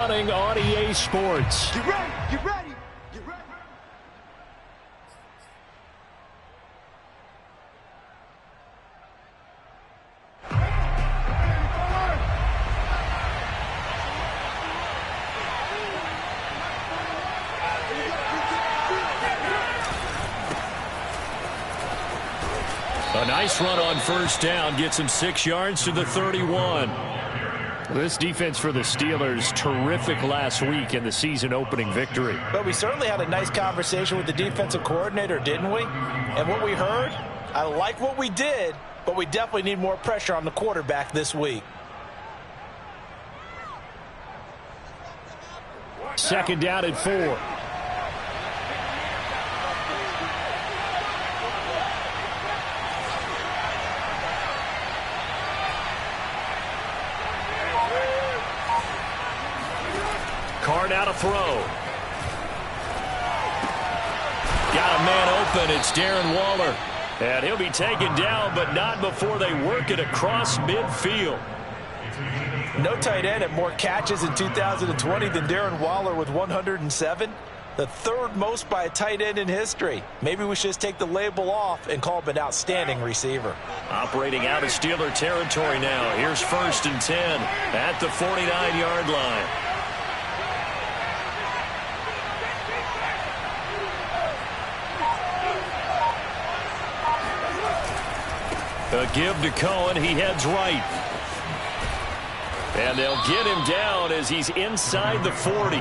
On EA Sports. Get ready, get ready, get ready. A nice run on first down gets him 6 yards to the 31. This defense for the Steelers, terrific last week in the season-opening victory. But we certainly had a nice conversation with the defensive coordinator, didn't we? And what we heard, I like what we did, but we definitely need more pressure on the quarterback this week. Second down and 4. Card out a throw. Got a man open. It's Darren Waller. And he'll be taken down, but not before they work it across midfield. No tight end had more catches in 2020 than Darren Waller with 107. The third most by a tight end in history. Maybe we should just take the label off and call him an outstanding receiver. Operating out of Steeler territory now. Here's 1st and 10 at the 49-yard line. A give to Cohen. He heads right. And they'll get him down as he's inside the 40.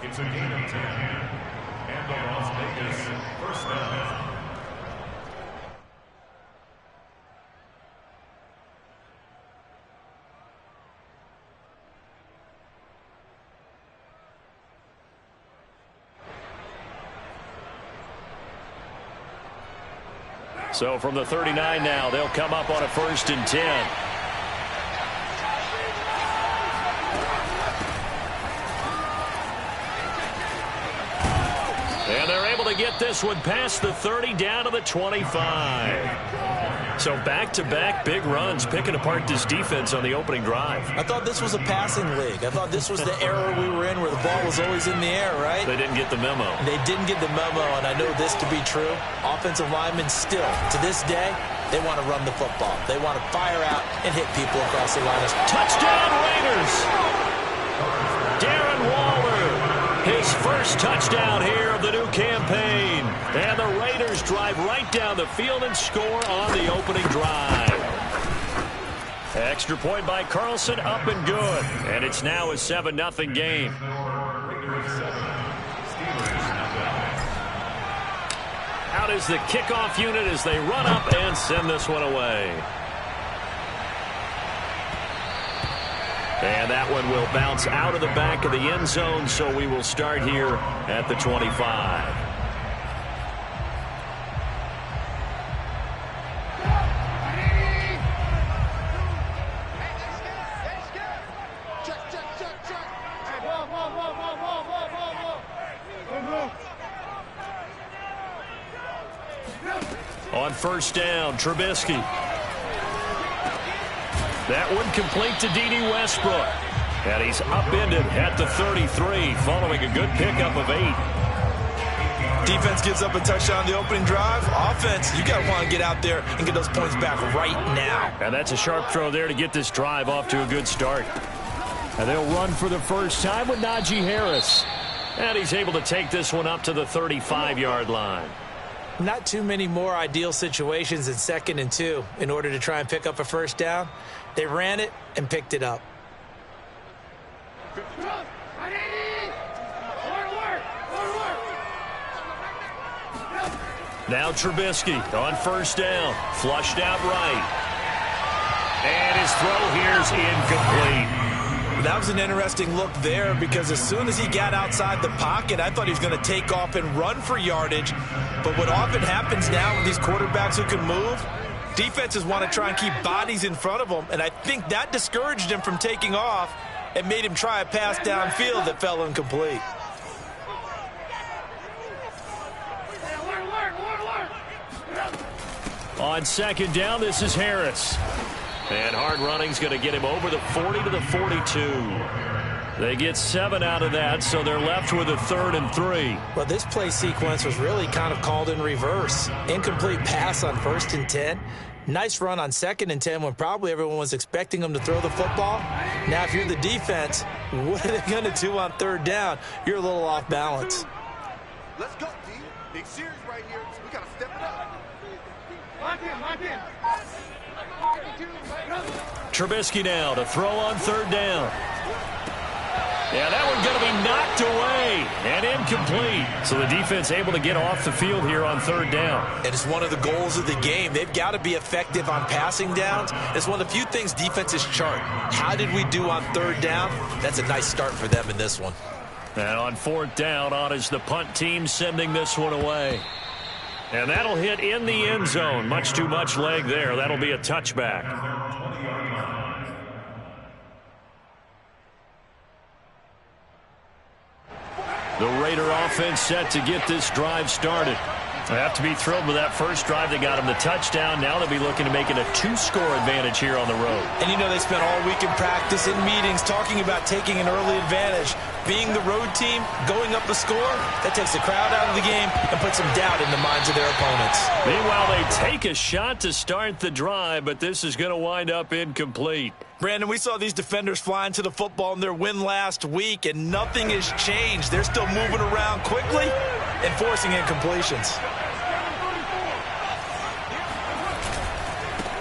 It's a gain of 10, and the Las Vegas first down. So from the 39 now, they'll come up on a 1st and 10. And they're able to get this one past the 30 down to the 25. So back-to-back big runs picking apart this defense on the opening drive. I thought this was a passing league. I thought this was the era we were in where the ball was always in the air, right? They didn't get the memo. They didn't get the memo, and I know this to be true. Offensive linemen still, to this day, they want to run the football. They want to fire out and hit people across the line. Touchdown Raiders! Darren Waller. His first touchdown here of the new campaign. And the Raiders drive right down the field and score on the opening drive. Extra point by Carlson, up and good. And it's now a 7-0 game. Out is the kickoff unit as they run up and send this one away. And that one will bounce out of the back of the end zone, so we will start here at the 25. On first down, Trubisky. That one complete to D.D. Westbrook. And he's upended at the 33 following a good pickup of 8. Defense gives up a touchdown on the opening drive. Offense, you got to want to get out there and get those points back right now. And that's a sharp throw there to get this drive off to a good start. And they'll run for the first time with Najee Harris. And he's able to take this one up to the 35-yard line. Not too many more ideal situations in 2nd and 2 in order to try and pick up a first down. They ran it and picked it up. Now Trubisky on first down. Flushed out right. And his throw here is incomplete. That was an interesting look there because as soon as he got outside the pocket, I thought he was going to take off and run for yardage. But what often happens now with these quarterbacks who can move, defenses want to try and keep bodies in front of them, and I think that discouraged him from taking off and made him try a pass downfield that fell incomplete. On second down, this is Harris. And hard running's going to get him over the 40 to the 42. They get 7 out of that, so they're left with a 3rd and 3. Well, this play sequence was really kind of called in reverse. Incomplete pass on 1st and 10. Nice run on 2nd and 10 when probably everyone was expecting them to throw the football. Now, if you're the defense, what are they going to do on 3rd down? You're a little off balance. Let's go, D. Big series right here. We got to step it up. Lock in. Trubisky now to throw on 3rd down. Yeah, that one's going to be knocked away and incomplete. So the defense able to get off the field here on 3rd down. And it's one of the goals of the game. They've got to be effective on passing downs. It's one of the few things defenses chart. How did we do on 3rd down? That's a nice start for them in this one. And on 4th down, on is the punt team sending this one away. And that'll hit in the end zone. Much too much leg there. That'll be a touchback. The Raider offense set to get this drive started. They have to be thrilled with that first drive. They got him the touchdown. Now they'll be looking to make it a 2-score advantage here on the road. And you know they spent all week in practice, in meetings, talking about taking an early advantage. Being the road team, going up a score, that takes the crowd out of the game and puts some doubt in the minds of their opponents. Meanwhile, they take a shot to start the drive, but this is going to wind up incomplete. Brandon, we saw these defenders flying to the football in their win last week, and nothing has changed. They're still moving around quickly and forcing incompletions.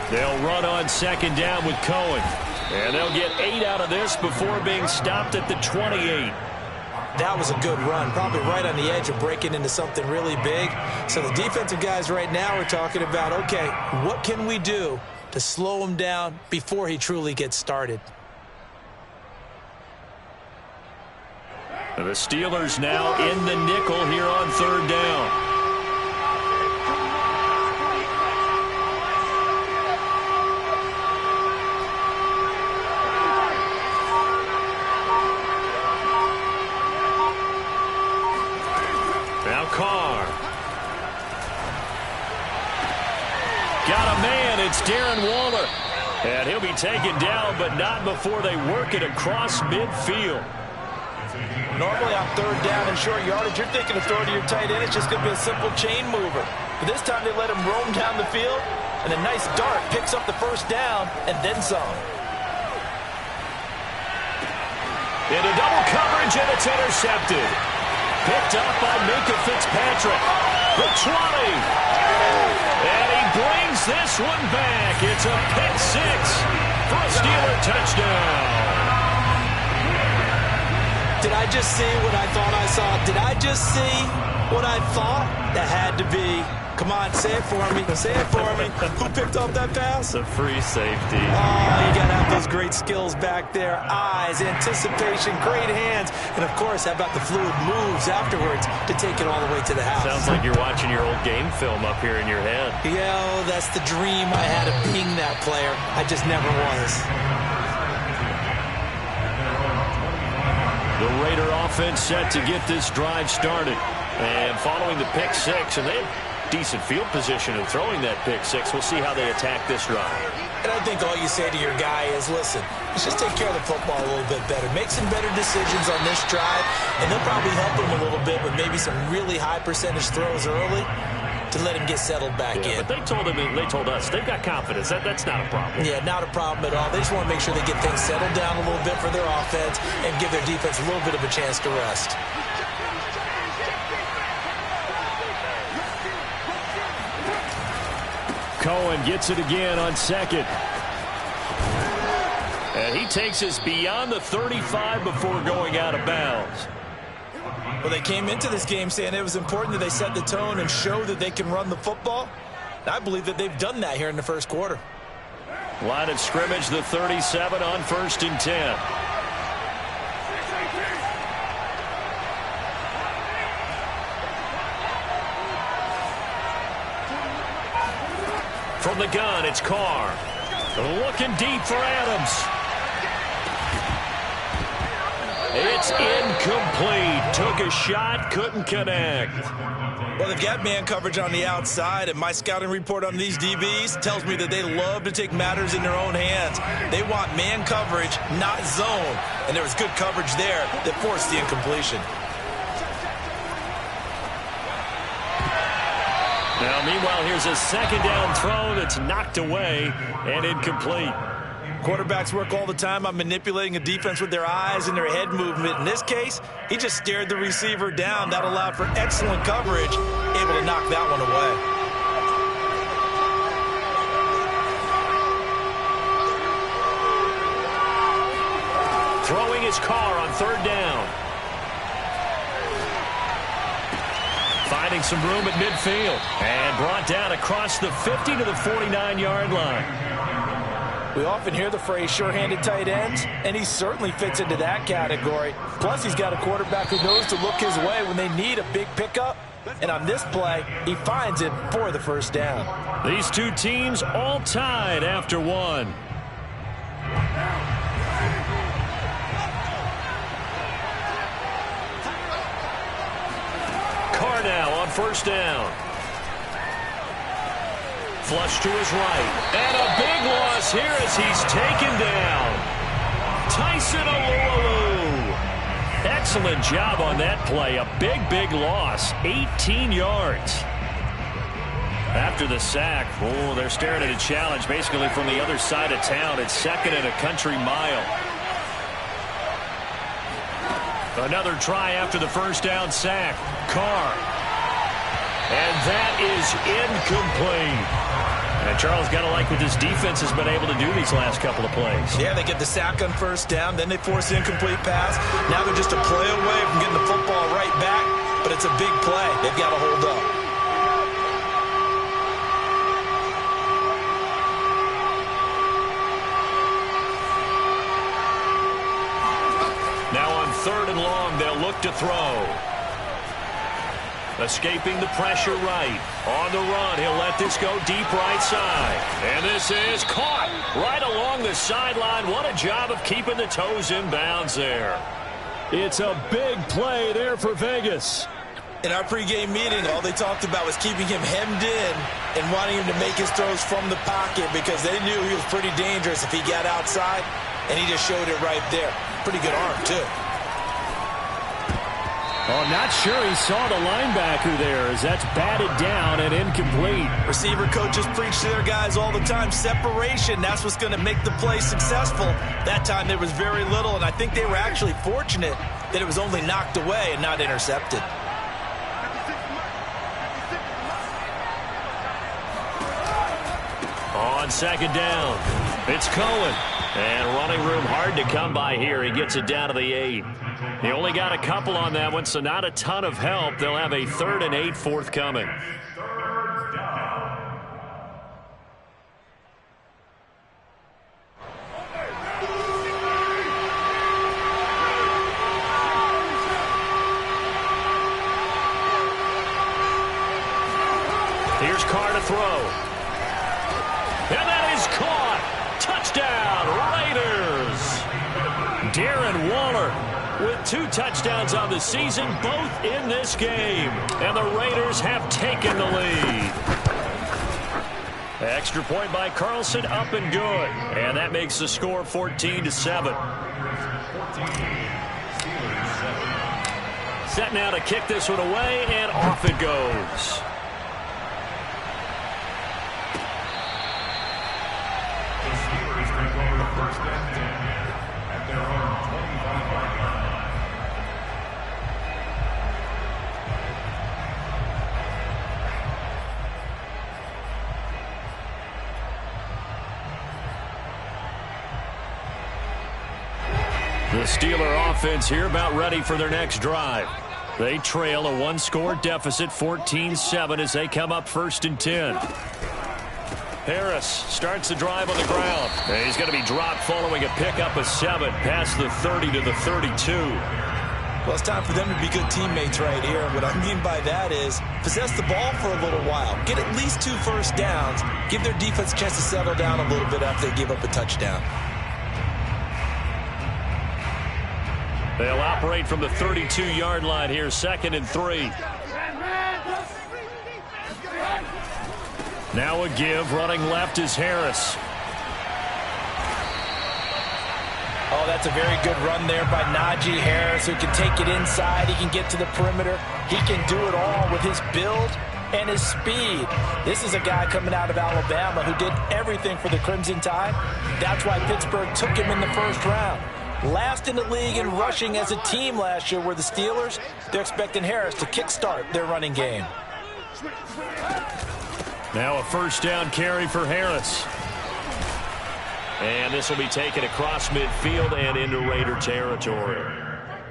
They'll run on 2nd down with Cohen. And they'll get 8 out of this before being stopped at the 28. That was a good run, probably right on the edge of breaking into something really big. So the defensive guys right now are talking about, okay, what can we do to slow him down before he truly gets started? The Steelers now in the nickel here on 3rd down. Now Carr. Got a man. It's Darren Waller. And he'll be taken down, but not before they work it across midfield. Normally on 3rd down and short yardage, you're thinking of throwing to your tight end. It's just going to be a simple chain mover. But this time they let him roam down the field, and a nice dart picks up the 1st down and then some. Into double coverage, and it's intercepted. Picked up by Minka Fitzpatrick. The 20. And he brings this one back. It's a pick 6 for a Steeler touchdown. Did I just see what I thought I saw? Did I just see what I thought? That had to be. Come on, say it for me. Say it for me. Who picked up that pass? The free safety. Oh, you got to have those great skills back there. Eyes, anticipation, great hands. And, of course, how about the fluid moves afterwards to take it all the way to the house? Sounds like you're watching your old game film up here in your head. Yeah, oh, that's the dream I had of being that player. I just never was. The Raider offense set to get this drive started. And following the pick 6, and they have decent field position of throwing that pick 6. We'll see how they attack this drive. And I think all you say to your guy is, listen, let's just take care of the football a little bit better. Make some better decisions on this drive, and they'll probably help him a little bit with maybe some really high percentage throws early to let him get settled back in. But they told us they've got confidence. That's not a problem. Yeah, not a problem at all. They just want to make sure they get things settled down a little bit for their offense and give their defense a little bit of a chance to rest. Cohen gets it again on 2nd. And he takes us beyond the 35 before going out of bounds. Well, they came into this game saying it was important that they set the tone and show that they can run the football. I believe that they've done that here in the first quarter. Line of scrimmage, the 37 on 1st and 10. From the gun, it's Carr. Looking deep for Adams. It's incomplete. Took a shot, couldn't connect. Well, they've got man coverage on the outside, and my scouting report on these DBs tells me that they love to take matters in their own hands. They want man coverage, not zone. And there was good coverage there that forced the incompletion. Now, meanwhile, here's a second down throw that's knocked away and incomplete. Quarterbacks work all the time on manipulating a defense with their eyes and their head movement. In this case, he just stared the receiver down. That allowed for excellent coverage, able to knock that one away. Throwing his Carr on 3rd down. Finding some room at midfield. And brought down across the 50 to the 49-yard line. We often hear the phrase sure-handed tight ends, and he certainly fits into that category. Plus, he's got a quarterback who knows to look his way when they need a big pickup. And on this play, he finds it for the first down. These two teams all tied after one. Carr now on 1st down. Flush to his right. And a big loss here as he's taken down. Tyson Alualu. Excellent job on that play. A big loss. 18 yards. After the sack, they're staring at a challenge basically from the other side of town. It's 2nd and a country mile. Another try after the first down sack. Carr. And that is incomplete. And Charles, got to like what this defense has been able to do these last couple of plays. Yeah, they get the sack on 1st down, then they force the incomplete pass. Now they're just a play away from getting the football right back, but it's a big play. They've got to hold up. Now on 3rd and long, they'll look to throw. Escaping the pressure right. On the run, he'll let this go deep right side. And this is caught right along the sideline. What a job of keeping the toes in bounds there. It's a big play there for Vegas. In our pregame meeting, all they talked about was keeping him hemmed in and wanting him to make his throws from the pocket because they knew he was pretty dangerous if he got outside, and he just showed it right there. Pretty good arm, too. Oh, not sure he saw the linebacker there as that's batted down and incomplete. Receiver coaches preach to their guys all the time. Separation, that's what's going to make the play successful. That time there was very little, and I think they were actually fortunate that it was only knocked away and not intercepted. On 2nd down, it's Cohen. And running room hard to come by here. He gets it down to the 8. He only got a couple on that one, so not a ton of help. They'll have a 3rd and 8 forthcoming. Here's Carr to throw. And that is caught. Touchdown, Raiders. Darren Waller with 2 touchdowns on the season, both in this game. And the Raiders have taken the lead. Extra point by Carlson, up and good. And that makes the score 14-7. Set now to kick this one away, and off it goes. The Steeler offense here about ready for their next drive. They trail a one-score deficit, 14-7, as they come up 1st and 10. Harris starts the drive on the ground. And he's going to be dropped following a pickup of 7 past the 30 to the 32. Well, it's time for them to be good teammates right here. What I mean by that is possess the ball for a little while. Get at least 2 first downs. Give their defense a chance to settle down a little bit after they give up a touchdown. They'll operate from the 32-yard line here, 2nd and 3. Now a give. Running left is Harris. Oh, that's a very good run there by Najee Harris, who can take it inside. He can get to the perimeter. He can do it all with his build and his speed. This is a guy coming out of Alabama who did everything for the Crimson Tide. That's why Pittsburgh took him in the 1st round. Last in the league in rushing as a team last year were the Steelers. They're expecting Harris to kickstart their running game. Now a 1st down carry for Harris. And this will be taken across midfield and into Raider territory.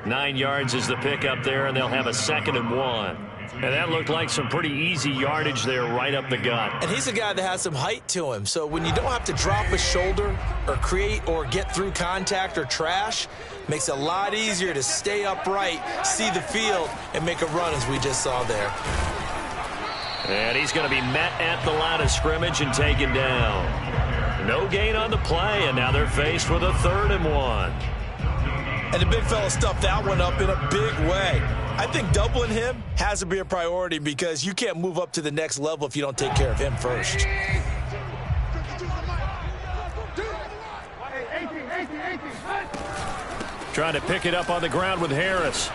9 yards is the pickup there, and they'll have a 2nd and 1. And that looked like some pretty easy yardage there right up the gut. And he's a guy that has some height to him. So when you don't have to drop a shoulder or create or get through contact or trash, makes it a lot easier to stay upright, see the field, and make a run as we just saw there. And he's going to be met at the line of scrimmage and taken down. No gain on the play, and now they're faced with a 3rd and 1. And the big fella stuffed that one up in a big way. I think doubling him has to be a priority because you can't move up to the next level if you don't take care of him first. Trying to pick it up on the ground with Harris.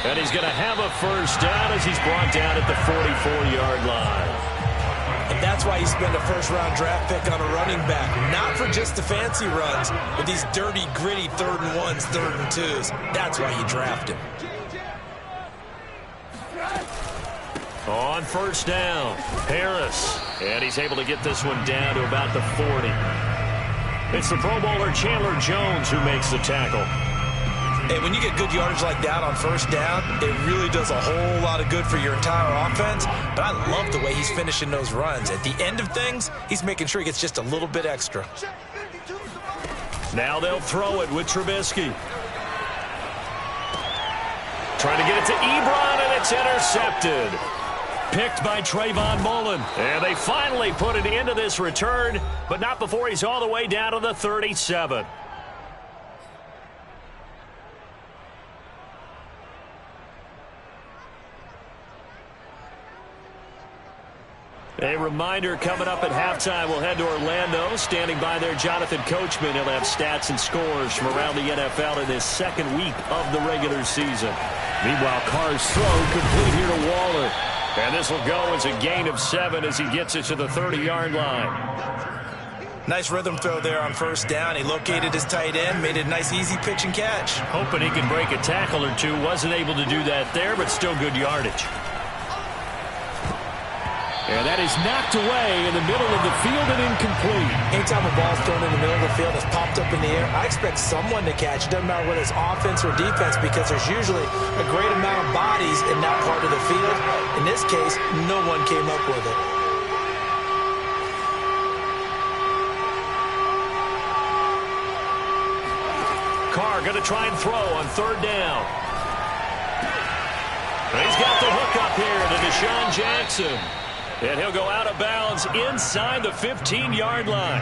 And he's going to have a 1st down as he's brought down at the 44-yard line. And that's why you spend a 1st-round draft pick on a running back. Not for just the fancy runs, but these dirty, gritty 3rd and 1s, 3rd and 2s. That's why you draft him. On 1st down, Harris. And he's able to get this one down to about the 40. It's the Pro Bowler Chandler Jones who makes the tackle. And when you get good yardage like that on 1st down, it really does a whole lot of good for your entire offense. But I love the way he's finishing those runs. At the end of things, he's making sure he gets just a little bit extra. Now they'll throw it with Trubisky. Trying to get it to Ebron, and it's intercepted. Picked by Trayvon Mullen. And they finally put it into this return, but not before he's all the way down to the 37. A reminder, coming up at halftime, we'll head to Orlando. Standing by there, Jonathan Coachman. He'll have stats and scores from around the NFL in his 2nd week of the regular season. Meanwhile, Carr's throw complete here to Waller. And this will go as a gain of 7 as he gets it to the 30-yard line. Nice rhythm throw there on 1st down. He located his tight end, made it a nice, easy pitch and catch. Hoping he can break a tackle or two. Wasn't able to do that there, but still good yardage. And that is knocked away in the middle of the field and incomplete. Anytime a ball's thrown in the middle of the field, it's popped up in the air, I expect someone to catch. It doesn't matter whether it's offense or defense because there's usually a great amount of bodies in that part of the field. In this case, no one came up with it. Carr going to try and throw on 3rd down. And he's got the hook up here to Deshaun Jackson. And he'll go out of bounds inside the 15-yard line.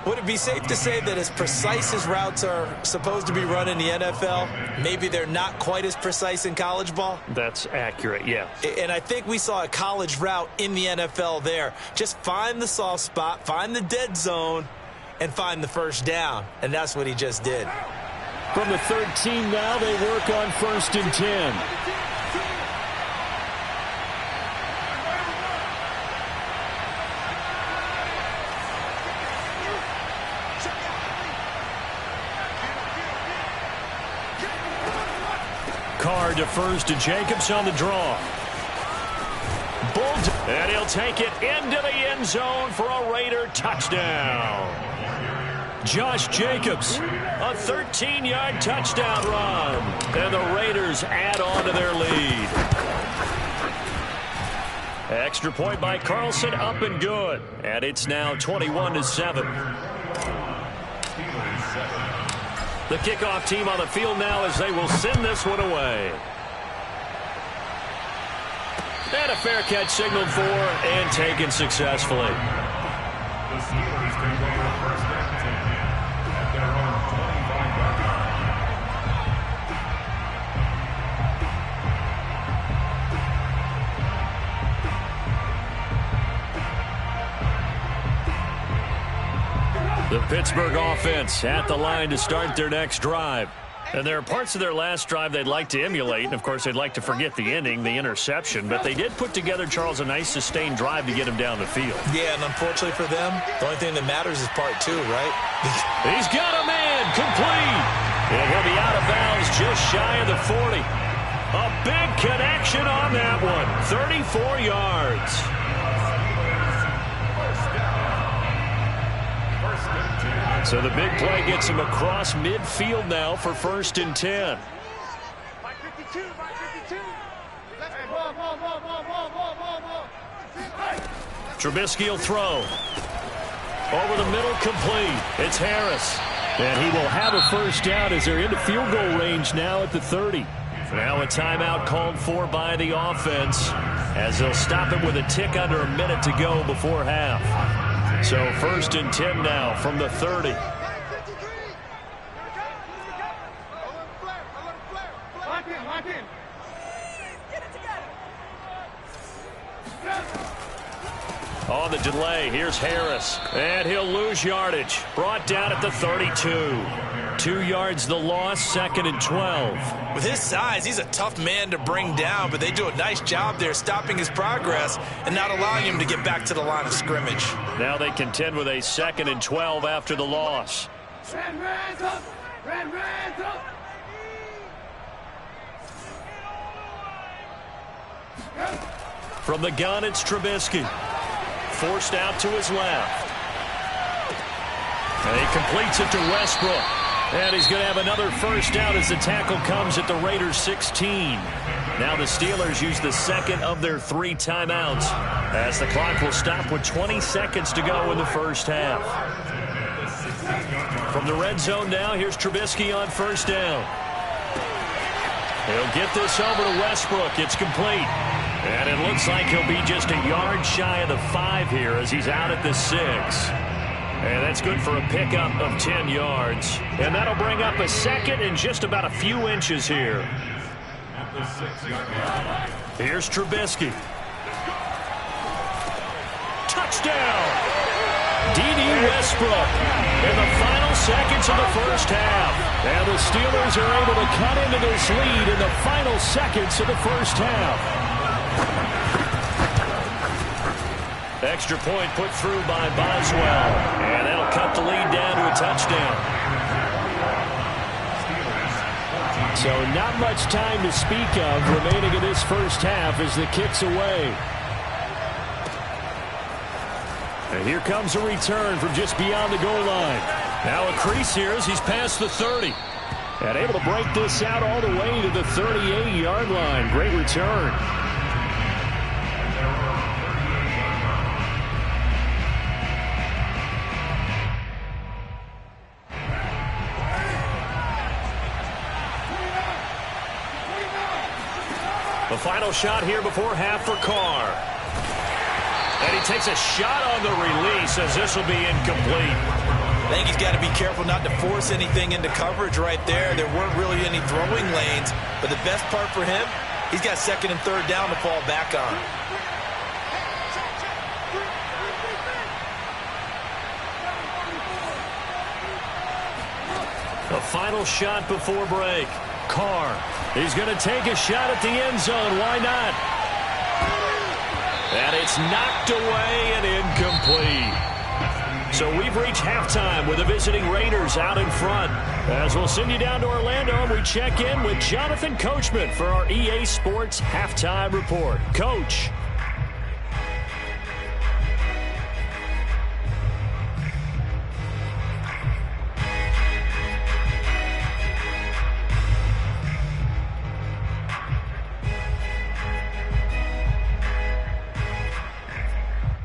Would it be safe to say that as precise as routes are supposed to be run in the NFL, maybe they're not quite as precise in college ball? That's accurate, yeah. And I think we saw a college route in the NFL there. Just find the soft spot, find the dead zone, and find the 1st down. And that's what he just did. From the 13 now, they work on 1st and 10. Carr defers to Jacobs on the draw. And he'll take it into the end zone for a Raider touchdown. Josh Jacobs, a 13-yard touchdown run. And the Raiders add on to their lead. Extra point by Carlson, up and good. And it's now 21-7. The kickoff team on the field now as they will send this one away. And a fair catch signaled for and taken successfully. The Steelers control the first and 10 at their own 25-yard line. The Pittsburgh offense at the line to start their next drive. And there are parts of their last drive they'd like to emulate, and, of course, they'd like to forget the ending, the interception. But they did put together, Charles, a nice sustained drive to get him down the field. Yeah, and unfortunately for them, the only thing that matters is part two, right? He's got a man complete. And he'll be out of bounds just shy of the 40. A big connection on that one. 34 yards. So the big play gets him across midfield now for 1st and 10. Trubisky will throw. Over the middle, complete. It's Harris. And he will have a first down as they're into field goal range now at the 30. Now a timeout called for by the offense as they'll stop it with a tick under a minute to go before half. So 1st and 10 now from the 30. On the delay, here's Harris. And he'll lose yardage. Brought down at the 32. 2 yards the loss, 2nd and 12. With his size, he's a tough man to bring down, but they do a nice job there stopping his progress and not allowing him to get back to the line of scrimmage. Now they contend with a 2nd and 12 after the loss. From the gun, it's Trubisky. Forced out to his left. And he completes it to Westbrook. And he's going to have another first down as the tackle comes at the Raiders' 16. Now the Steelers use the second of their 3 timeouts as the clock will stop with 20 seconds to go in the first half. From the red zone now, here's Trubisky on first down. He'll get this over to Westbrook. It's complete. And it looks like he'll be just a yard shy of the 5 here as he's out at the 6. And that's good for a pickup of 10 yards. And that'll bring up a second and just about a few inches here. Here's Trubisky. Touchdown! D.D. Westbrook in the final seconds of the first half. And the Steelers are able to cut into this lead in the final seconds of the first half. Extra point put through by Boswell. And that'll cut the lead down to a touchdown. So not much time to speak of remaining in this first half as the kick's away. And here comes a return from just beyond the goal line. Now a crease here as he's past the 30. And able to break this out all the way to the 38-yard line. Great return. The final shot here before half for Carr. And he takes a shot on the release as this will be incomplete. I think he's got to be careful not to force anything into coverage right there. There weren't really any throwing lanes, but the best part for him, he's got 2nd and 3rd down to fall back on. The final shot before break. Carr, he's going to take a shot at the end zone. Why not? And it's knocked away and incomplete. So we've reached halftime with the visiting Raiders out in front. As we'll send you down to Orlando and we check in with Jonathan Coachman for our EA Sports Halftime Report. Coach.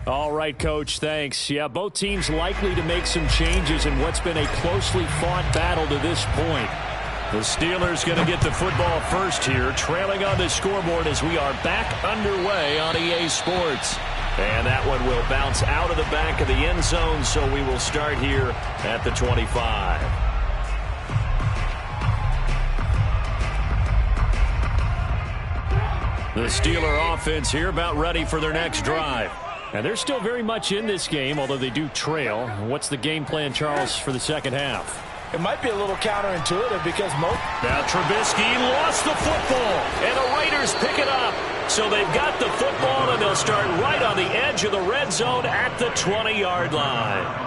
All right, Coach, thanks. Yeah, both teams likely to make some changes in what's been a closely fought battle to this point. The Steelers going to get the football first here, trailing on the scoreboard as we are back underway on EA Sports. And that one will bounce out of the back of the end zone, so we will start here at the 25. The Steeler offense here about ready for their next drive. And they're still very much in this game, although they do trail. What's the game plan, Charles, for the second half? It might be a little counterintuitive because Now Trubisky lost the football, and the Raiders pick it up. So they've got the football, and they'll start right on the edge of the red zone at the 20-yard line.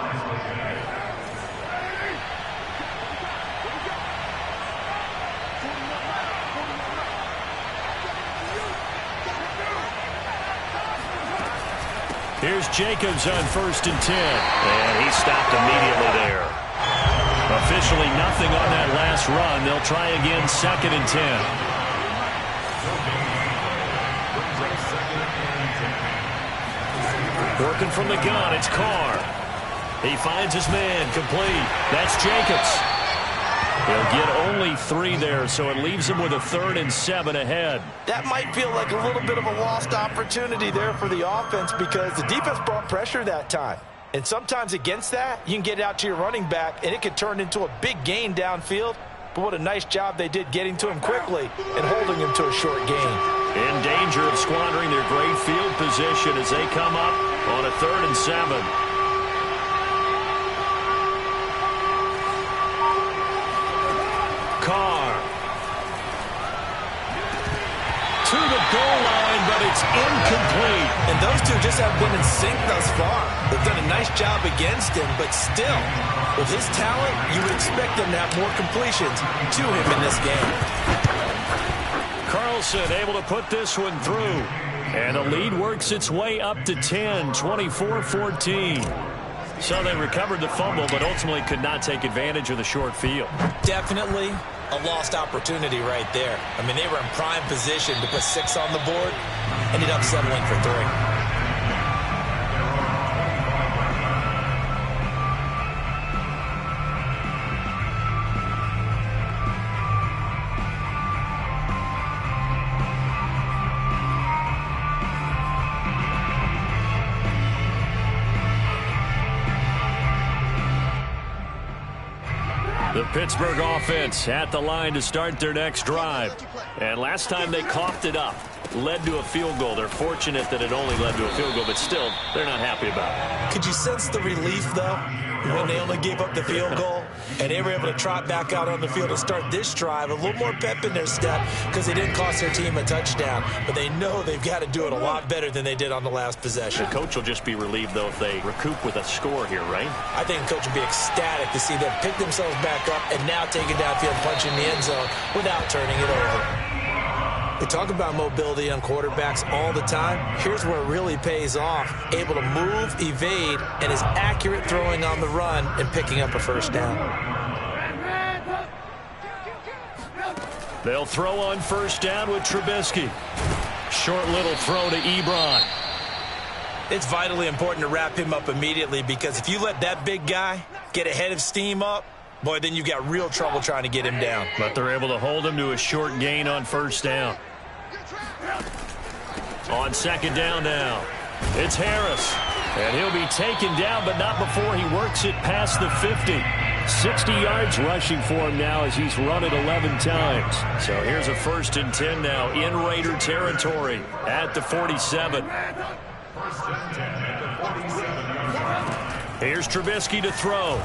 Here's Jacobs on 1st and 10. And he stopped immediately there. Officially nothing on that last run. They'll try again 2nd and 10. Working from the gun, it's Carr. He finds his man, complete. That's Jacobs. He'll get only 3 there, so it leaves him with a 3rd and 7 ahead. That might feel like a little bit of a lost opportunity there for the offense because the defense brought pressure that time. And sometimes against that, you can get out to your running back, and it could turn into a big gain downfield. But what a nice job they did getting to him quickly and holding him to a short gain. In danger of squandering their great field position as they come up on a 3rd and 7. Carr to the goal line, but it's incomplete. And those two just have been in sync thus far. They've done a nice job against him, but still, with his talent, you would expect them to have more completions to him in this game. Carlson able to put this one through. And the lead works its way up to 10, 24-14. So they recovered the fumble, but ultimately could not take advantage of the short field. Definitely a lost opportunity right there. I mean, they were in prime position to put 6 on the board, ended up settling for 3. The Pittsburgh offense at the line to start their next drive. And last time they coughed it up, led to a field goal. They're fortunate that it only led to a field goal, but still, they're not happy about it. Could you sense the relief, though, when they only gave up the field goal? And they were able to trot back out on the field and start this drive a little more pep in their step because they didn't cost their team a touchdown. But they know they've got to do it a lot better than they did on the last possession. The coach will just be relieved, though, if they recoup with a score here, right? I think the coach will be ecstatic to see them pick themselves back up and now take it downfield, punch in the end zone without turning it over. We talk about mobility on quarterbacks all the time. Here's where it really pays off. Able to move, evade, and is accurate throwing on the run and picking up a first down. They'll throw on first down with Trubisky. Short little throw to Ebron. It's vitally important to wrap him up immediately because if you let that big guy get ahead of steam up, boy, then you've got real trouble trying to get him down. But they're able to hold him to a short gain on first down. On second down now, it's Harris. And he'll be taken down, but not before he works it past the 50. 60 yards rushing for him now as he's run it 11 times. So here's a 1st and 10 now in Raider territory at the 47. Here's Trubisky to throw.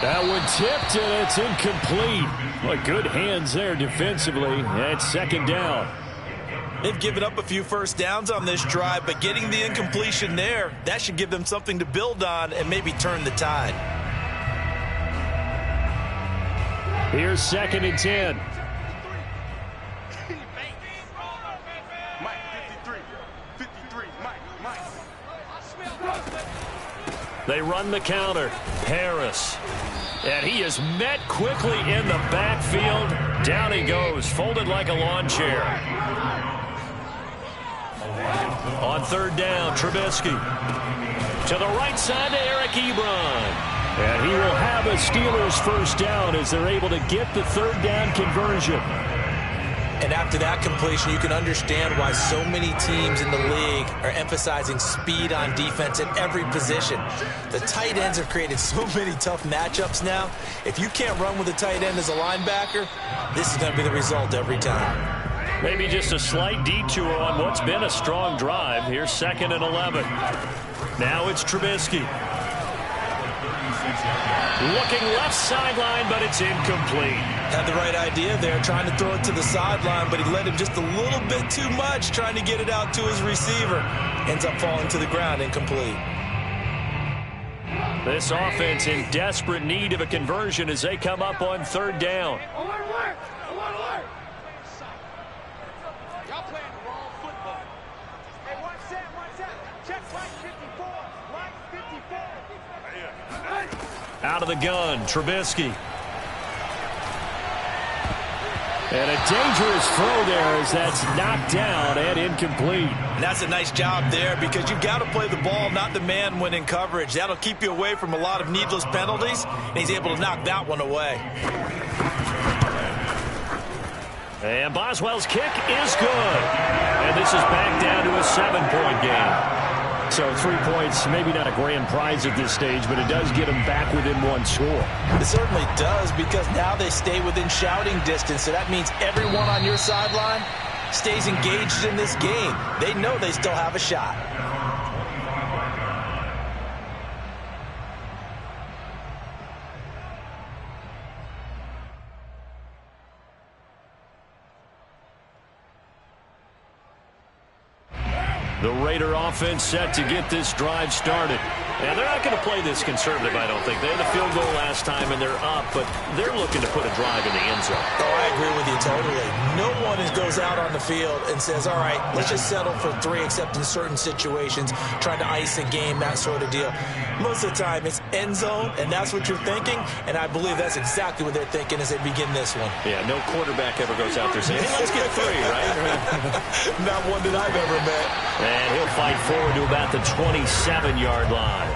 That one tipped, and it's incomplete. Well, good hands there defensively. That's second down. They've given up a few first downs on this drive, but getting the incompletion there, that should give them something to build on and maybe turn the tide. Here's 2nd and 10. They run the counter. Harris. And he is met quickly in the backfield. Down he goes, folded like a lawn chair. On third down, Trubisky. To the right side to Eric Ebron. And he will have a Steelers first down as they're able to get the third down conversion. And after that completion, you can understand why so many teams in the league are emphasizing speed on defense at every position. The tight ends have created so many tough matchups now. If you can't run with a tight end as a linebacker, this is going to be the result every time. Maybe just a slight detour on what's been a strong drive. Here's 2nd and 11. Now it's Trubisky. Looking left sideline, but it's incomplete. Had the right idea there, trying to throw it to the sideline, but he led him just a little bit too much, trying to get it out to his receiver. Ends up falling to the ground, incomplete. This offense in desperate need of a conversion as they come up on third down. Y'all playing the wrong football. Hey, watch that, watch that. Check right 54, right 54. Out of the gun, Trubisky. And a dangerous throw there as that's knocked down and incomplete. And that's a nice job there because you've got to play the ball, not the man when in coverage. That'll keep you away from a lot of needless penalties, and he's able to knock that one away. And Boswell's kick is good. And this is back down to a 7-point game. So 3 points, maybe not a grand prize at this stage, but it does get them back within one score. It certainly does because now they stay within shouting distance. So that means everyone on your sideline stays engaged in this game. They know they still have a shot. The Raider offense set to get this drive started. And they're not going to play this conservative, I don't think. They had a field goal last time, and they're up, but they're looking to put a drive in the end zone. Oh, I agree with you totally. No one goes out on the field and says, all right, let's just settle for 3, except in certain situations, trying to ice a game, that sort of deal. Most of the time, it's end zone, and that's what you're thinking, and I believe that's exactly what they're thinking as they begin this one. Yeah, no quarterback ever goes out there saying, hey, let's get 3, right? Not one that I've ever met. And he'll fight forward to about the 27-yard line.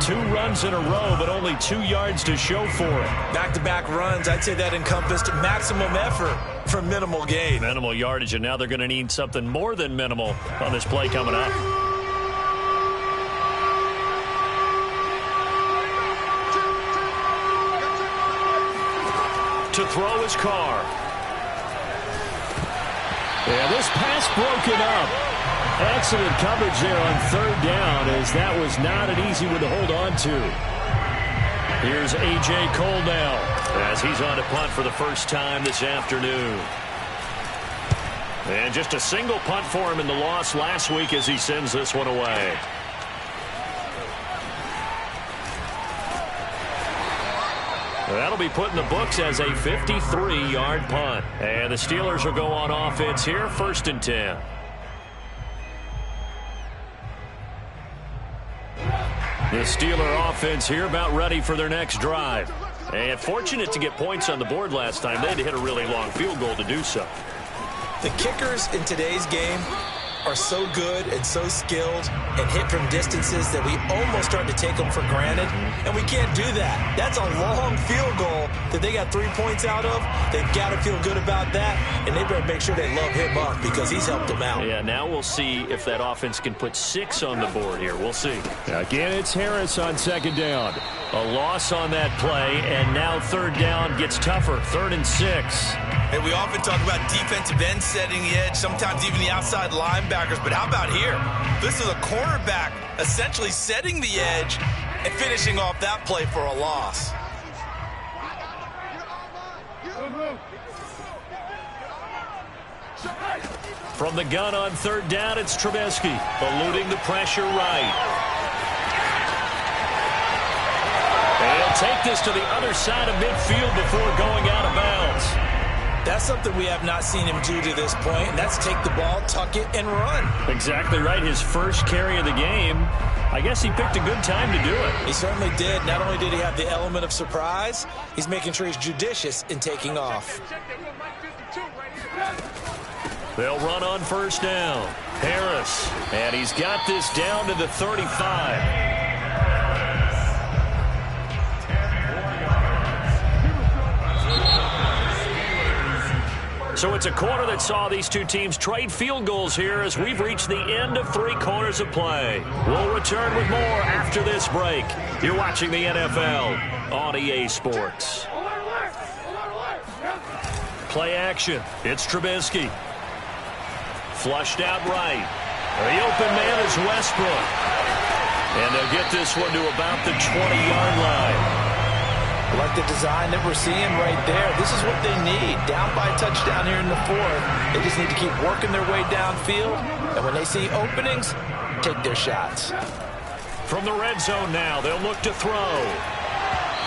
2 runs in a row, but only 2 yards to show for it. Back-to-back runs, I'd say that encompassed maximum effort for minimal gain. Minimal yardage, and now they're going to need something more than minimal on this play coming up. To throw his car. Yeah, this pass broken up. Excellent coverage there on third down as that was not an easy one to hold on to. Here's A.J. Cole now as he's on to punt for the first time this afternoon. And just a single punt for him in the loss last week as he sends this one away. That'll be put in the books as a 53-yard punt. And the Steelers will go on offense here, 1st and 10. The Steeler offense here about ready for their next drive. And fortunate to get points on the board last time. They had to hit a really long field goal to do so. The kickers in today's game are so good and so skilled and hit from distances that we almost start to take them for granted, and we can't do that. That's a long field goal that they got 3 points out of. They've got to feel good about that, and they better make sure they love him up because he's helped them out. Yeah, now we'll see if that offense can put 6 on the board here. We'll see. Again, it's Harris on 2nd down. A loss on that play, and now 3rd down gets tougher, 3rd and 6. And we often talk about defensive ends setting the edge, sometimes even the outside linebackers. But how about here? This is a cornerback essentially setting the edge and finishing off that play for a loss. From the gun on 3rd down, it's Trubisky, eluding the pressure right. And he'll take this to the other side of midfield before going out of bounds. That's something we have not seen him do to this point, and that's take the ball, tuck it, and run. Exactly right. His first carry of the game. I guess he picked a good time to do it. He certainly did. Not only did he have the element of surprise, he's making sure he's judicious in taking off. They'll run on 1st down. Harris, and he's got this down to the 35. So it's a quarter that saw these two teams trade field goals here as we've reached the end of 3 quarters of play. We'll return with more after this break. You're watching the NFL on EA Sports. Play action. It's Trubisky. Flushed out right. The open man is Westbrook. And they'll get this one to about the 20-yard line. I like the design that we're seeing right there. This is what they need. Down by a touchdown here in the 4th. They just need to keep working their way downfield. And when they see openings, take their shots. From the red zone now, they'll look to throw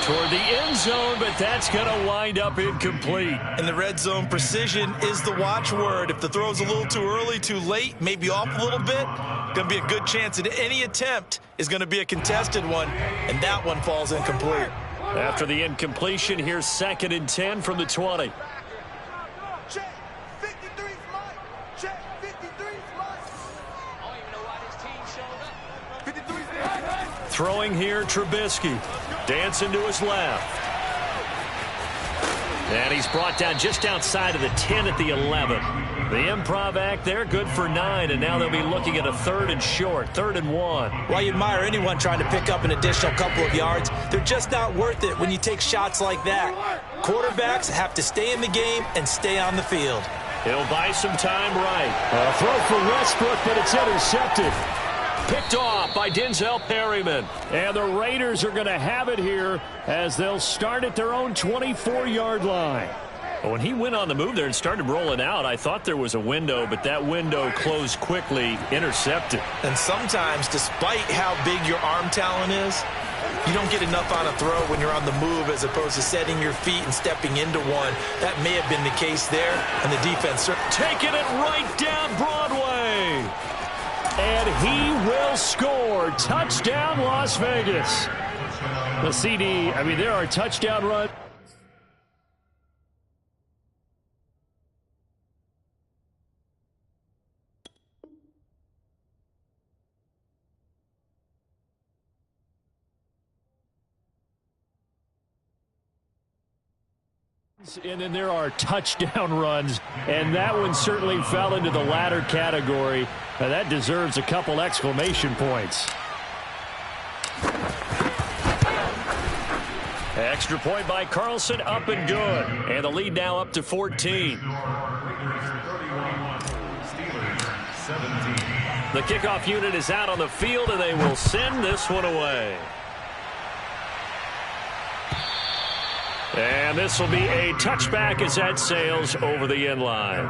toward the end zone, but that's going to wind up incomplete. In the red zone, precision is the watchword. If the throw's a little too early, too late, maybe off a little bit, going to be a good chance that any attempt is going to be a contested one, and that one falls incomplete. After the incompletion, here's 2nd and 10 from the 20. Check. 53's mine. Check. 53's mine. I don't even know why this team showed up. 53's mine. Throwing here, Trubisky. Dancing to his left. And he's brought down just outside of the 10 at the 11. The improv act there, good for 9, and now they'll be looking at a 3rd and short, 3rd and 1. While you admire anyone trying to pick up an additional couple of yards, they're just not worth it when you take shots like that. Quarterbacks have to stay in the game and stay on the field. He'll buy some time right. A throw for Westbrook, but it's intercepted. Picked off by Denzel Perryman. And the Raiders are going to have it here as they'll start at their own 24-yard line. When he went on the move there and started rolling out, I thought there was a window, but that window closed quickly, intercepted. And sometimes, despite how big your arm talent is, you don't get enough on a throw when you're on the move as opposed to setting your feet and stepping into one. That may have been the case there, and the defense taking it right down Broadway. And he will score. Touchdown, Las Vegas. The CD, I mean, there are touchdown runs. And then there are touchdown runs, and that one certainly fell into the latter category. Now that deserves a couple exclamation points. Extra point by Carlson, up and good. And the lead now up to 14. The kickoff unit is out on the field, and they will send this one away. And this will be a touchback as that sails over the end line.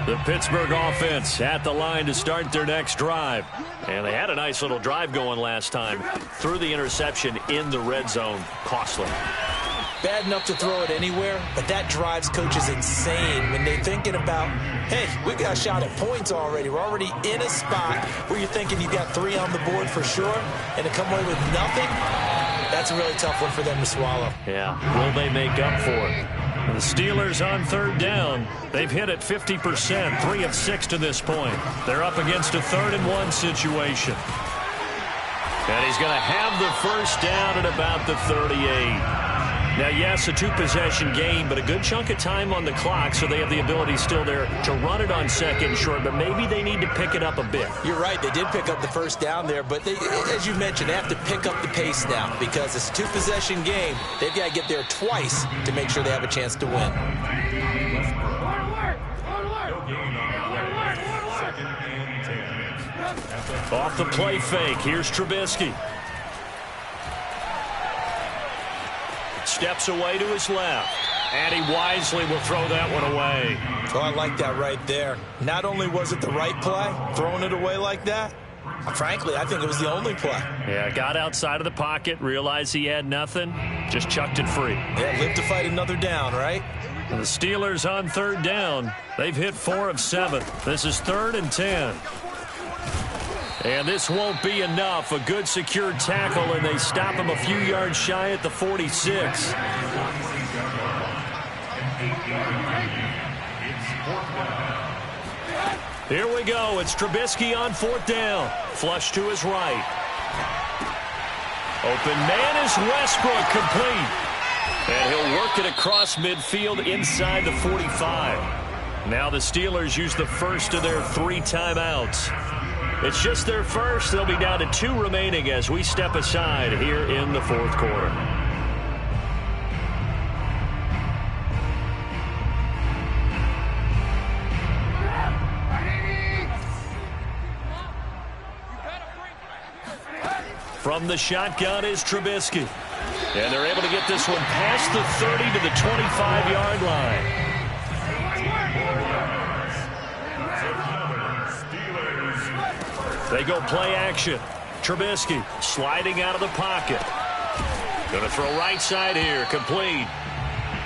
The Pittsburgh offense at the line to start their next drive. And they had a nice little drive going last time. Threw the interception in the red zone. Costly. Bad enough to throw it anywhere, but that drives coaches insane when they're thinking about, hey, we got a shot at points already. We're already in a spot where you're thinking you got 3 on the board for sure, and to come away with nothing, that's a really tough one for them to swallow. Yeah, will they make up for it? The Steelers on 3rd down. They've hit it 50%, 3 of 6 to this point. They're up against a 3rd and 1 situation. And he's going to have the first down at about the 38. Now, yes, a 2-possession game, but a good chunk of time on the clock, so they have the ability still there to run it on 2nd and short, but maybe they need to pick it up a bit. You're right. They did pick up the first down there, but they, as you mentioned, they have to pick up the pace now because it's a 2-possession game. They've got to get there twice to make sure they have a chance to win. Off the play fake, here's Trubisky. Steps away to his left, and he wisely will throw that one away. Oh, I like that right there. Not only was it the right play, throwing it away like that, frankly, I think it was the only play. Yeah, got outside of the pocket, realized he had nothing, just chucked it free. Yeah, live to fight another down, right? And the Steelers on 3rd down. They've hit 4 of 7. This is 3rd and 10. And this won't be enough. A good secured tackle, and they stop him a few yards shy at the 46. Here we go. It's Trubisky on 4th down. Flush to his right. Open man is Westbrook, complete. And he'll work it across midfield inside the 45. Now the Steelers use the first of their 3 timeouts. It's just their first. They'll be down to 2 remaining as we step aside here in the 4th quarter. From the shotgun is Trubisky. And they're able to get this one past the 30 to the 25-yard line. They go play action. Trubisky sliding out of the pocket. Going to throw right side here, complete.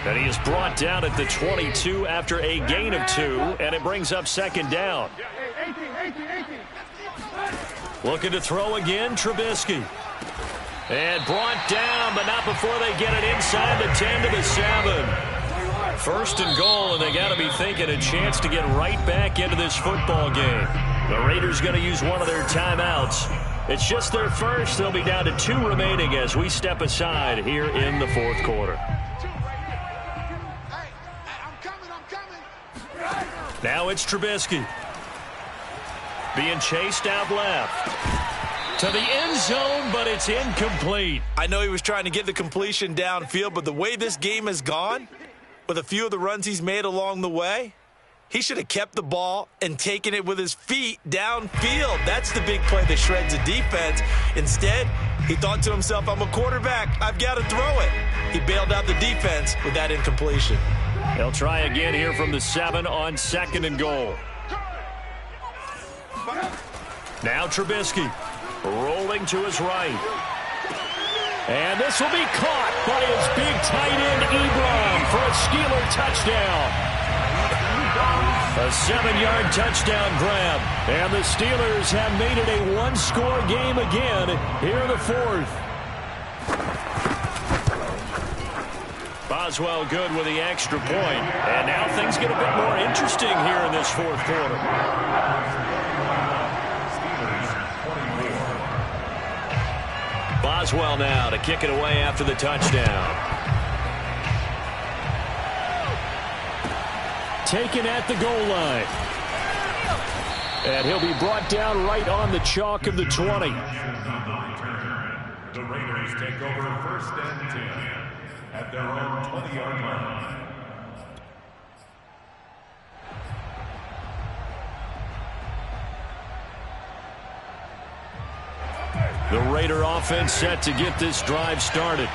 And he is brought down at the 22 after a gain of 2, and it brings up 2nd down. Looking to throw again, Trubisky. And brought down, but not before they get it inside the 10 to the 7. 1st and goal, and they got to be thinking a chance to get right back into this football game. The Raiders going to use one of their timeouts. It's just their first. They'll be down to 2 remaining as we step aside here in the 4th quarter. Now it's Trubisky. Being chased out left. To the end zone, but it's incomplete. I know he was trying to get the completion downfield, but the way this game has gone, with a few of the runs he's made along the way, he should have kept the ball and taken it with his feet downfield. That's the big play that shreds a defense. Instead, he thought to himself, I'm a quarterback. I've got to throw it. He bailed out the defense with that incompletion. They'll try again here from the 7 on 2nd and goal. Now Trubisky rolling to his right. And this will be caught by his big tight end, Ebron, for a Steeler touchdown. A 7-yard touchdown grab. And the Steelers have made it a 1-score game again here in the 4th. Boswell good with the extra point. And now things get a bit more interesting here in this 4th quarter. Boswell now to kick it away after the touchdown. Taken at the goal line. And he'll be brought down right on the chalk of the 20. The Raiders take over 1st and 10 at their own 20-yard line. The Raider offense set to get this drive started.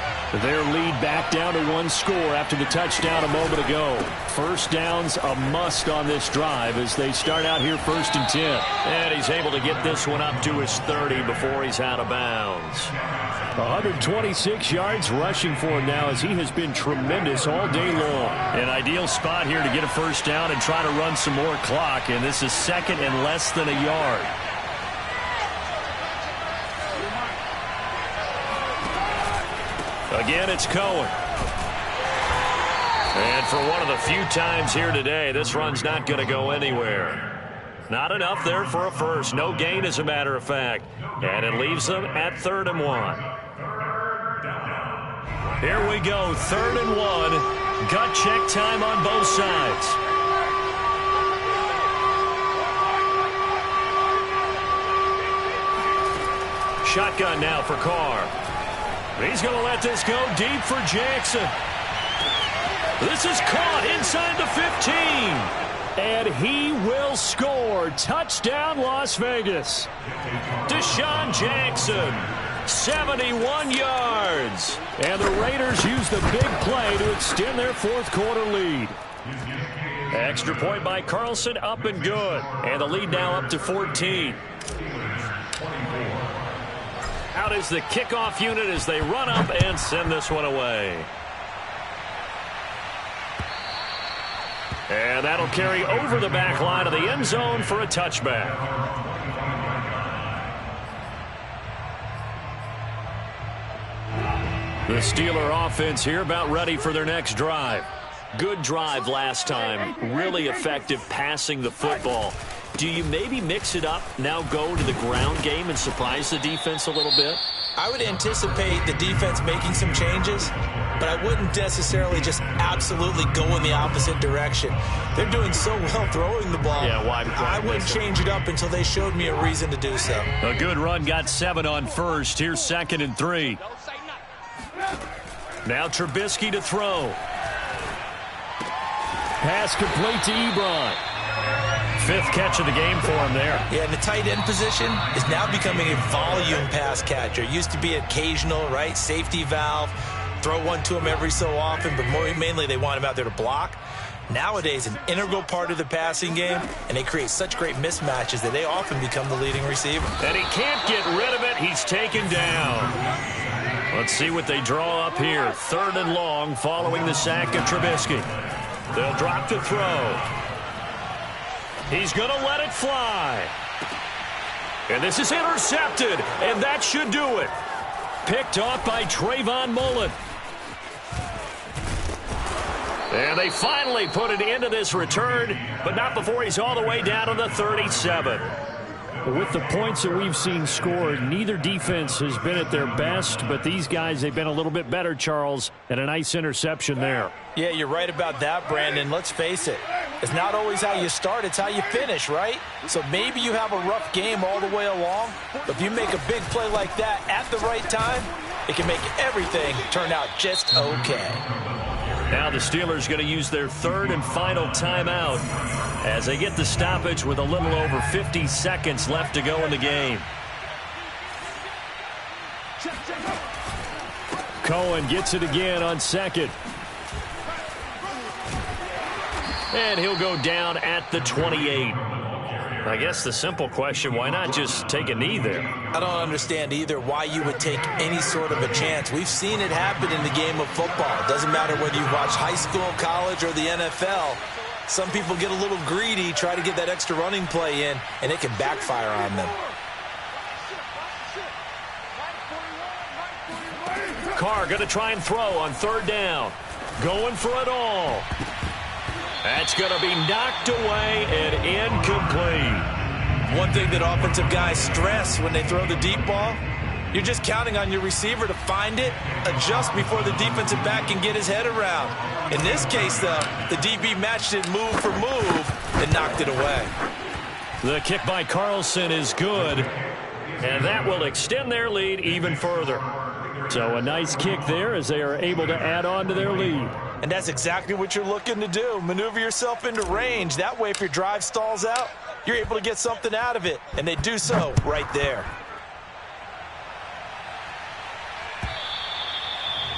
Their lead back down to 1 score after the touchdown a moment ago. 1st down's a must on this drive as they start out here 1st and 10. And he's able to get this one up to his 30 before he's out of bounds. 126 yards rushing for him now as he has been tremendous all day long. An ideal spot here to get a 1st down and try to run some more clock. And this is 2nd and less than a yard. Again, it's Cohen. And for one of the few times here today, this run's not going to go anywhere. Not enough there for a first. No gain, as a matter of fact. And it leaves them at 3rd and 1. Here we go, 3rd and 1. Gut check time on both sides. Shotgun now for Carr. He's going to let this go deep for Jackson. This is caught inside the 15. And he will score. Touchdown, Las Vegas. Deshaun Jackson, 71 yards. And the Raiders use the big play to extend their 4th quarter lead. Extra point by Carlson, up and good. And the lead now up to 14. Out is the kickoff unit as they run up and send this one away. And that'll carry over the back line of the end zone for a touchback. The Steeler offense here about ready for their next drive. Good drive last time. Really effective passing the football. Do you maybe mix it up, now go to the ground game and surprise the defense a little bit? I would anticipate the defense making some changes, but I wouldn't necessarily just absolutely go in the opposite direction. They're doing so well throwing the ball. Yeah, why I wouldn't change it up until they showed me a reason to do so. A good run got 7 on first. Here's 2nd and 3. Now Trubisky to throw. Pass complete to Ebron. 5th catch of the game for him there. Yeah, and the tight end position is now becoming a volume pass catcher. It used to be occasional, right? Safety valve. Throw one to him every so often, but mainly they want him out there to block. Nowadays, an integral part of the passing game, and they create such great mismatches that they often become the leading receiver. And he can't get rid of it. He's taken down. Let's see what they draw up here. 3rd and long following the sack of Trubisky. They'll drop to throw. He's going to let it fly. And this is intercepted, and that should do it. Picked off by Trayvon Mullen. And they finally put it into this return, but not before he's all the way down to the 37. With the points that we've seen scored, neither defense has been at their best, but these guys, they've been a little bit better, Charles, and a nice interception there. Yeah, you're right about that, Brandon. Let's face it. It's not always how you start, it's how you finish, right? So maybe you have a rough game all the way along, but if you make a big play like that at the right time, it can make everything turn out just okay. Now the Steelers going to use their 3rd and final timeout as they get the stoppage with a little over 50 seconds left to go in the game. Cohen gets it again on 2nd. And he'll go down at the 28. I guess the simple question, why not just take a knee there? I don't understand either why you would take any sort of a chance. We've seen it happen in the game of football. It doesn't matter whether you watch high school, college, or the NFL. Some people get a little greedy, try to get that extra running play in, and it can backfire on them. Carr going to try and throw on 3rd down. Going for it all. That's going to be knocked away and incomplete. One thing that offensive guys stress when they throw the deep ball, you're just counting on your receiver to find it, adjust before the defensive back can get his head around. In this case, though, the DB matched it move for move and knocked it away. The kick by Carlson is good, and that will extend their lead even further. So a nice kick there as they are able to add on to their lead. And that's exactly what you're looking to do. Maneuver yourself into range. That way, if your drive stalls out, you're able to get something out of it. And they do so right there.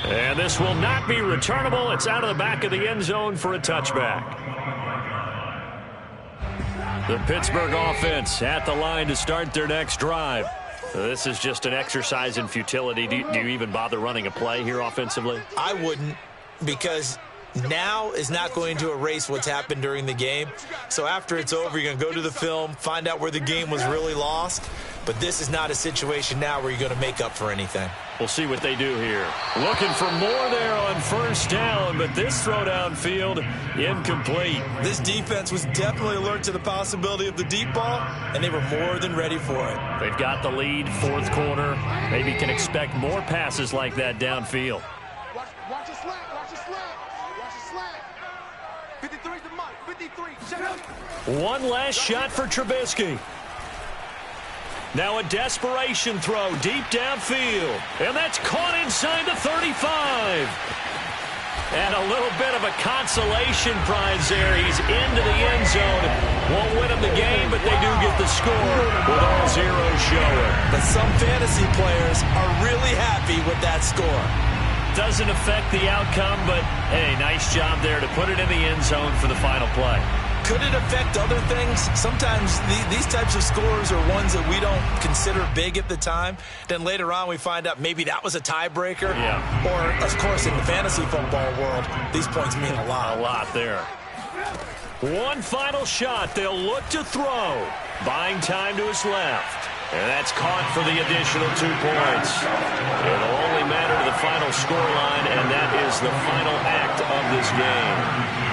And this will not be returnable. It's out of the back of the end zone for a touchback. The Pittsburgh offense at the line to start their next drive. This is just an exercise in futility. Do you even bother running a play here offensively? I wouldn't, because now is not going to erase what's happened during the game. So after it's over, you're going to go to the film, find out where the game was really lost. But this is not a situation now where you're going to make up for anything. We'll see what they do here. Looking for more there on 1st down, but this throw downfield incomplete. This defense was definitely alert to the possibility of the deep ball, and they were more than ready for it. They've got the lead, 4th quarter. Maybe can expect more passes like that downfield. Watch the slant. Watch the slant. Watch the slant. 53's the mark. 53. Shut up. One last shot for Trubisky. Now a desperation throw deep downfield. And that's caught inside the 35. And a little bit of a consolation prize there. He's into the end zone. Won't win him the game, but they do get the score with all zeros showing. But some fantasy players are really happy with that score. Doesn't affect the outcome, but hey, nice job there to put it in the end zone for the final play. Could it affect other things? Sometimes these types of scores are ones that we don't consider big at the time. Then later on we find out maybe that was a tiebreaker. Yeah. Or, of course, in the fantasy football world, these points mean a lot. A lot there. One final shot. They'll look to throw. Buying time to his left. And that's caught for the additional 2 points. It'll only matter to the final scoreline, and that is the final act of this game.